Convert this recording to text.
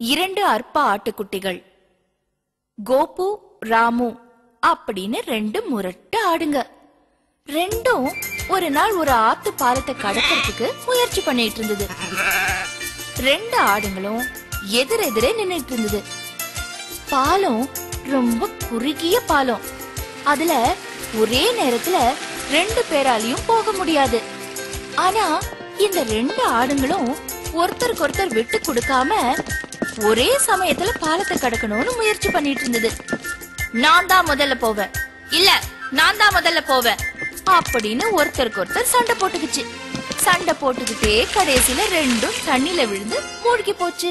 இரண்டு அற்ப ஆட்டுக்குட்டிகள். கோபு ராமு அப்படின்னு ரெண்டு முரட்டு ஆடுங்க. ரெண்டும் ஒரு நாள் ஒரு ஆத்து பாலத்தை கடக்கிறதுக்கு முயற்சி பண்ணிட்டு இருந்தது. ரெண்டு ஆடுங்களும் எதிரெதிரே நின்னுட்டு இருந்தது. பாலம் ரொம்ப குறுகிய பாலம். அதுல ஒரே நேரத்துல ரெண்டு பேராலையும் போக முடியாது. ஆனா இந்த ரெண்டு ஆடுங்களும் ஒருத்தருக்கு ஒருத்தர் விட்டு கொடுக்காம ஒரே சமயத்துல பாலத்தை கடக்கணும்னு முயற்சி பண்ணிட்டு இருந்தது. நான் தான் முதல்ல போவேன், இல்ல நான் தான் முதல்ல போவேன் அப்படின்னு ஒருத்தருக்கு ஒருத்தர் சண்டை போட்டுக்கிச்சு. சண்டை போட்டுக்கிட்டே கடைசியில ரெண்டும் தண்ணில விழுந்து மூழ்கி போச்சு.